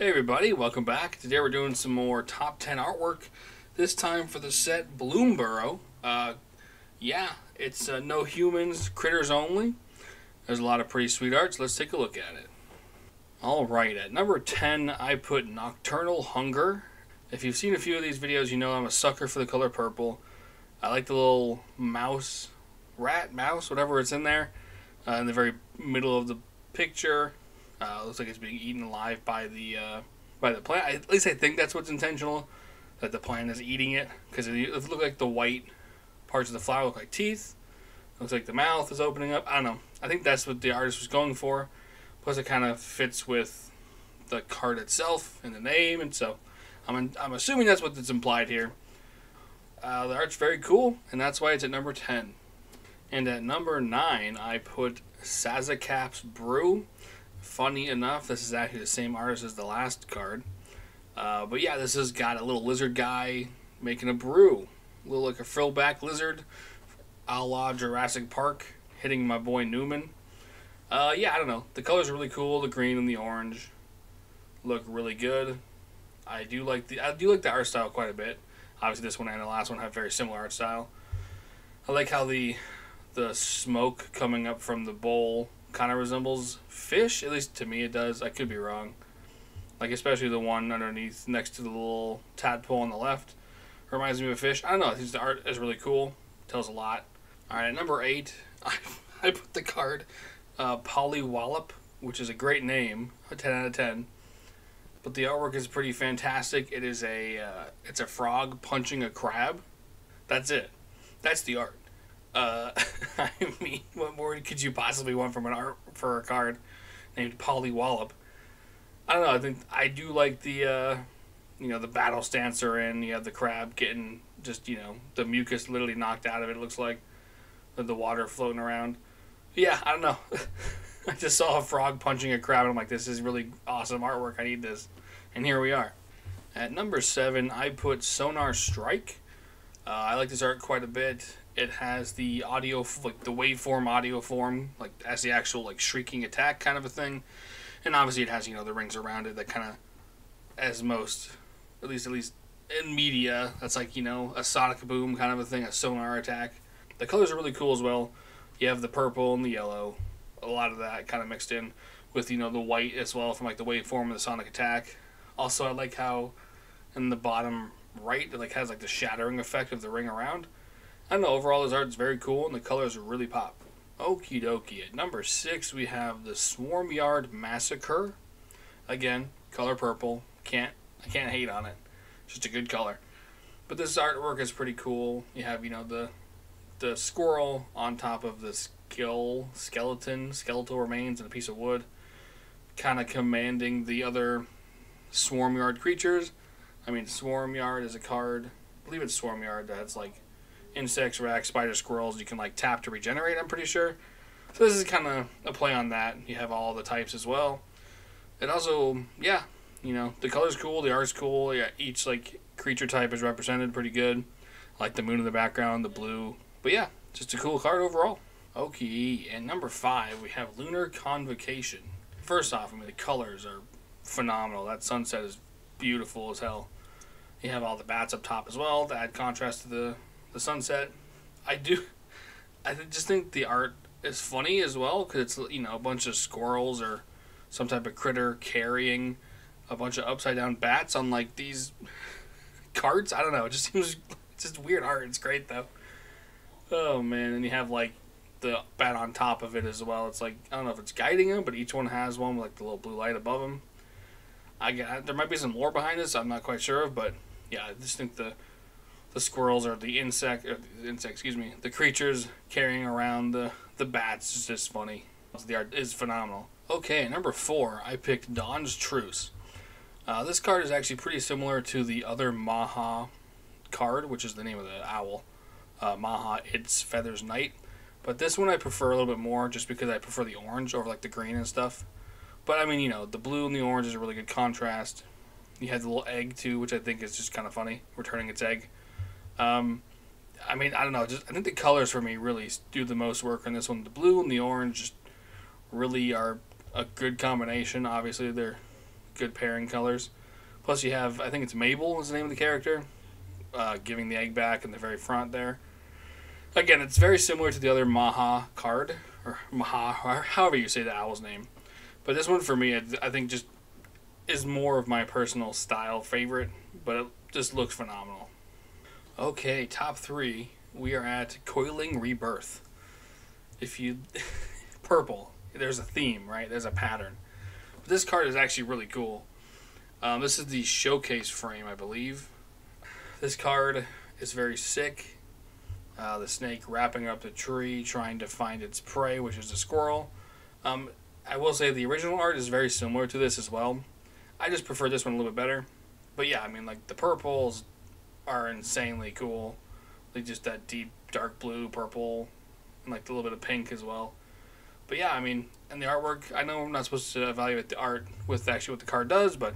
Hey everybody, welcome back. Today we're doing some more top 10 artwork, this time for the set Bloomburrow. Yeah, it's no humans, critters only. There's a lot of pretty sweet art, so let's take a look at it. Alright, at number 10 I put Nocturnal Hunger. If you've seen a few of these videos, you know I'm a sucker for the color purple. I like the little mouse, mouse, whatever it's in there, in the very middle of the picture. Looks like it's being eaten alive by the plant. At least I think that's what's intentional, that the plant is eating it, because it looks like the white parts of the flower look like teeth. It looks like the mouth is opening up. I don't know. I think that's what the artist was going for. Plus, it kind of fits with the card itself and the name, and so I'm assuming that's what's implied here. The art's very cool, and that's why it's at number 10. And at number 9, I put Sazakap's Brew. Funny enough, this is actually the same artist as the last card. But yeah, this has got a little lizard guy making a brew. A little like a frillback lizard, a la Jurassic Park, hitting my boy Newman. Yeah, I don't know. The colors are really cool. The green and the orange look really good. I do like the art style quite a bit. Obviously, this one and the last one have very similar art style. I like how the smoke coming up from the bowl kind of resembles fish. At least to me it does. I could be wrong. Like especially the one underneath next to the little tadpole on the left reminds me of a fish. I don't know. I think the art is really cool. Tells a lot. Alright, at number 8 I put the card Pollywallop, which is a great name. A 10 out of 10. But the artwork is pretty fantastic. It is it's a frog punching a crab. That's it. That's the art. I mean, what more could you possibly want from for a card named Pollywallop? I don't know. I think I do like the the battle stance they're in. You have the crab getting just the mucus literally knocked out of it. It looks like the water floating around. But yeah, I don't know. I just saw a frog punching a crab, and I'm like, this is really awesome artwork. I need this, and here we are. At number 7, I put Sonar Strike. I like this art quite a bit. It has the audio, like the waveform audio form, like as the actual like shrieking attack kind of a thing, and obviously it has the rings around it that kind of, as most, at least in media, that's like a sonic boom kind of a thing, a sonar attack. The colors are really cool as well. You have the purple and the yellow, a lot of that kind of mixed in with the white as well from like the waveform of the sonic attack. Also, I like how in the bottom right it like has like the shattering effect of the ring around. I don't know, overall this art is very cool and the colors really pop. Okie dokie. At number 6 we have the Swarmyard Massacre. Again, color purple. I can't hate on it. It's just a good color. But this artwork is pretty cool. You have, the squirrel on top of the skeletal remains and a piece of wood, kind of commanding the other Swarmyard creatures. I mean, Swarmyard is a card, I believe it's Swarmyard, that's like insects, racks, spiders, squirrels you can like tap to regenerate, I'm pretty sure. So this is kind of a play on that. You have all the types as well. It also, yeah, the color's cool, the art's cool. Yeah, each like creature type is represented pretty good. I like the moon in the background, the blue. But yeah, just a cool card overall. Okay, and number 5 we have Lunar Convocation. First off, I mean the colors are phenomenal. That sunset is beautiful as hell. You have all the bats up top as well to add contrast to the sunset. I just think the art is funny as well because it's a bunch of squirrels or some type of critter carrying a bunch of upside down bats on like these carts. I don't know. It just seems it's just weird art. It's great though. Oh man, and you have like the bat on top of it as well. It's like I don't know if it's guiding them, but each one has one with like the little blue light above them. There might be some lore behind this. I'm not quite sure of, but yeah, I just think the squirrels or the the creatures carrying around the bats is just funny. The art is phenomenal. Okay, number 4, I picked Dawn's Truce. This card is actually pretty similar to the other Maha card, which is the name of the owl. Maha, Its Feathers Night. But this one I prefer a little bit more just because I prefer the orange over like the green and stuff. But I mean, the blue and the orange is a really good contrast. You have the little egg too, which I think is just kind of funny, returning its egg. I mean, I don't know, I think the colors for me really do the most work on this one. The blue and the orange just really are a good combination. Obviously, they're good pairing colors. Plus you have, I think it's Mabel is the name of the character, giving the egg back in the very front there. Again, it's very similar to the other Maha card, or Maha, or however you say the owl's name. But this one for me, I think just is more of my personal style favorite, but it just looks phenomenal. Okay, top 3, we are at Coiling Rebirth. If you... purple. There's a theme, right? There's a pattern. But this card is actually really cool. This is the showcase frame, I believe. This card is very sick. The snake wrapping up the tree, trying to find its prey, which is a squirrel. I will say the original art is very similar to this as well. I just prefer this one a little bit better. But yeah, I mean, like, the purples are insanely cool. Like, just that deep, dark blue, purple, and, like, a little bit of pink as well. But yeah, I mean, and the artwork, I know I'm not supposed to evaluate the art with actually what the card does, but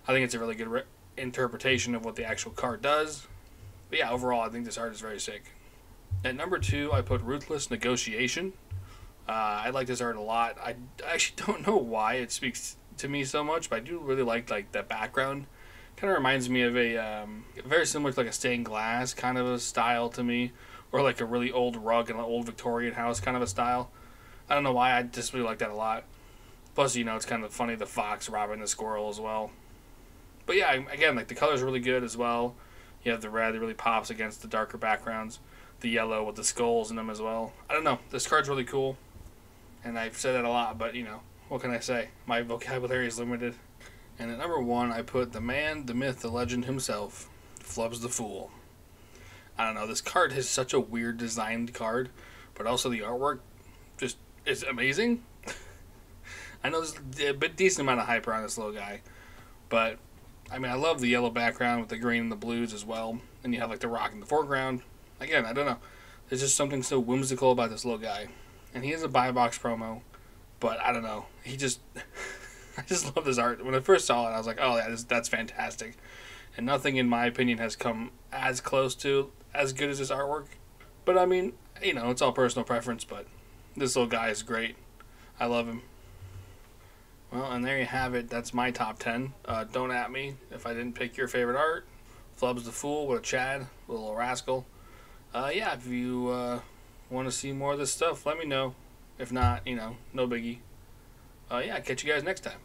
I think it's a really good interpretation of what the actual card does. But yeah, overall, I think this art is very sick. At number 2, I put Ruthless Negotiation. I like this art a lot. I actually don't know why it speaks to me so much, but I do really like that background. Kind of reminds me of a very similar to like a stained glass kind of a style to me, or like a really old rug in an old Victorian house kind of a style. I don't know why, I just really like that a lot. Plus, you know, it's kind of funny, the fox robbing the squirrel as well. But yeah, again, like the color's really good as well. You have the red that really pops against the darker backgrounds. The yellow with the skulls in them as well. I don't know, this card's really cool. And I've said that a lot, but you know, what can I say? My vocabulary is limited. And at number 1, I put the man, the myth, the legend himself, Flubs the Fool. I don't know, this card is such a weird designed card, but also the artwork just is amazing. I know there's a bit decent amount of hype around this little guy, but I mean, I love the yellow background with the green and the blues as well. And you have like the rock in the foreground. Again, I don't know. There's just something so whimsical about this little guy. And he is a buy box promo, but I don't know. He just... I just love this art. When I first saw it, I was like, oh, yeah, that's fantastic. And nothing, in my opinion, has come as close to as good as this artwork. But, I mean, you know, it's all personal preference, but this little guy is great. I love him. Well, and there you have it. That's my top 10. Don't at me if I didn't pick your favorite art. Flubs the Fool, what a Chad, a little rascal. Yeah, if you want to see more of this stuff, let me know. If not, you know, no biggie. Yeah, catch you guys next time.